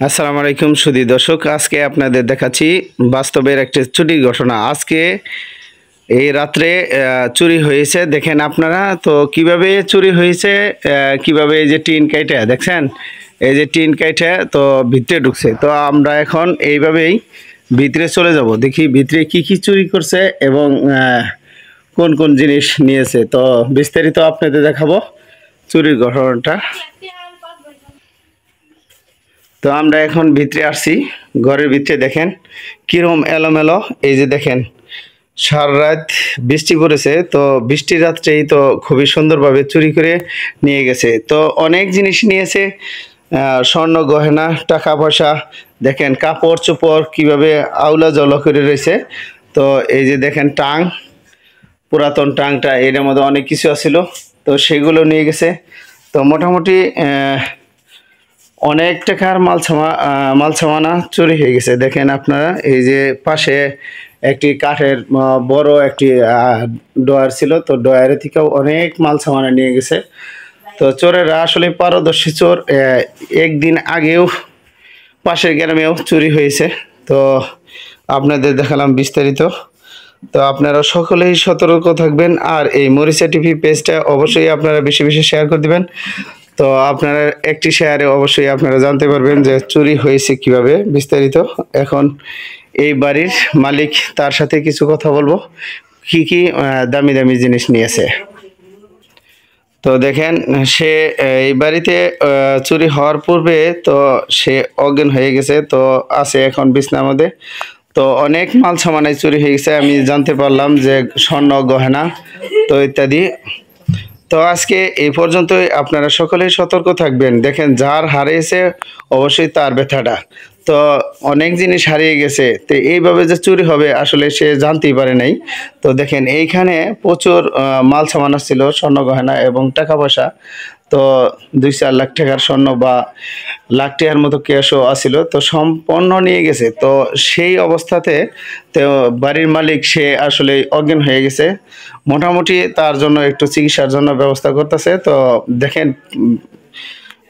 আসসালামু আলাইকুম সুধী দর্শক, আজকে আপনাদের দেখাচ্ছি বাস্তবের একটি চুরির ঘটনা। আজকে এই রাত্রে চুরি হয়েছে, দেখেন আপনারা। তো কিভাবে চুরি হয়েছে, কিভাবে এই যে টিন কাইটা দেখছেন, এই যে টিন কাইটা তো ভিতরে ঢুকছে। তো আমরা এখন এইভাবেই ভিতরে চলে যাব, দেখি ভিতরে কি কি চুরি করছে এবং কোন কোন জিনিস নিয়েছে। তো বিস্তারিত আপনাদের দেখাবো চুরির ঘটনাটা। তো আমরা এখন ভিতরে আসছি, ঘরের ভিতরে দেখেন কিরকম এলোমেলো। এই যে দেখেন সারা রাত বৃষ্টি পড়েছে, তো বৃষ্টির রাত্রেই তো খুবই সুন্দরভাবে চুরি করে নিয়ে গেছে। তো অনেক জিনিস নিয়েছে, স্বর্ণ গয়না, টাকা পয়সা, দেখেন কাপড় চোপড় কিভাবে আউলা জল করে রয়েছে। তো এই যে দেখেন টাং, পুরাতন টাংটা, এর মধ্যে অনেক কিছু আছিল, তো সেগুলো নিয়ে গেছে। তো মোটামুটি অনেক টাকার মাল সামানা চুরি হয়ে গেছে। দেখেন আপনারা এই যে পাশে একটি কাঠের বড় একটি ডয়ার ছিল, তো ডয়ারের থেকেও অনেক মাল সামানা নিয়ে গেছে। তো চোরেরা আসলে পারদর্শী চোর। একদিন আগেও পাশের গ্রামেও চুরি হয়েছে, তো আপনাদের দেখালাম বিস্তারিত। তো আপনারা সকলেই সতর্ক থাকবেন, আর এই মরিচা টিভি পেজটা অবশ্যই আপনারা বেশি বেশি শেয়ার করে দিবেন। তো আপনারা একটি শেয়ারে অবশ্যই আপনারা জানতে পারবেন যে চুরি হয়েছে কিভাবে বিস্তারিত। এখন এই বাড়ির মালিক, তার সাথে কিছু কথা বলবো, কি কি দামি দামি জিনিস নিয়েছে। তো দেখেন সে এই বাড়িতে চুরি হওয়ার পূর্বে তো সে অজ্ঞান হয়ে গেছে, তো আছে এখন বিছনার মধ্যে। তো অনেক মাল সামানায় চুরি হয়ে গেছে, আমি জানতে পারলাম যে স্বর্ণ গহনা তো ইত্যাদি। তো আজকে এই পর্যন্তই, আপনারা সকলেই সতর্ক থাকবেন। দেখেন যার হারিয়েছে অবশ্যই তার ব্যথাটা, তো অনেক জিনিস হারিয়ে গেছে। তো এইভাবে যে চুরি হবে আসলে সে জানতেই পারে নাই। তো দেখেন এইখানে প্রচুর মাল সামান ছিল, স্বর্ণ গয়না এবং টাকা পয়সা। তো 2-4 লাখ টাকার স্বর্ণ বা লাখ টাকার মতো ক্যাশও আসছিল, তো সম্পূর্ণ নিয়ে গেছে। তো সেই অবস্থাতে তো বাড়ির মালিক সে আসলে অজ্ঞান হয়ে গেছে। মোটামুটি তার জন্য একটু চিকিৎসার জন্য ব্যবস্থা করতেছে। তো দেখেন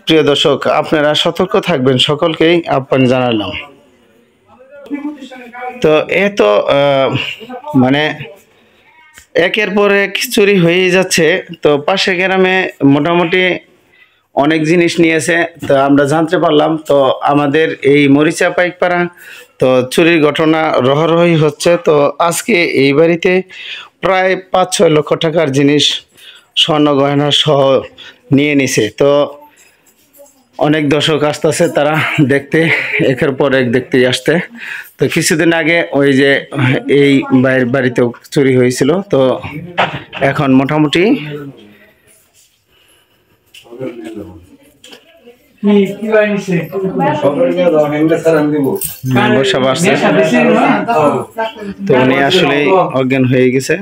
প্রিয় দর্শক, আপনারা সতর্ক থাকবেন, সকলকেই আহ্বান জানালাম। তো এত মানে একের পর এক চুরি হয়েই যাচ্ছে। তো পাশে গ্রামে মোটামুটি অনেক জিনিস নিয়েছে, তো আমরা জানতে পারলাম। তো আমাদের এই মরিচা পাইকপাড়া তো চুরির ঘটনা রহরহই হচ্ছে। তো আজকে এই বাড়িতে প্রায় 5-6 লক্ষ টাকার জিনিস, স্বর্ণ গয়না সহ নিয়ে নিছে। তো অনেক দর্শক আসতেছে তারা দেখতে, একের পর এক দেখতেই আসতে। তো কিছুদিন আগে ওই যে এই বাড়িতেও চুরি হয়েছিল। তো এখন মোটামুটি বসা বাড়ছে, তো উনি আসলে অজ্ঞান হয়ে গেছে।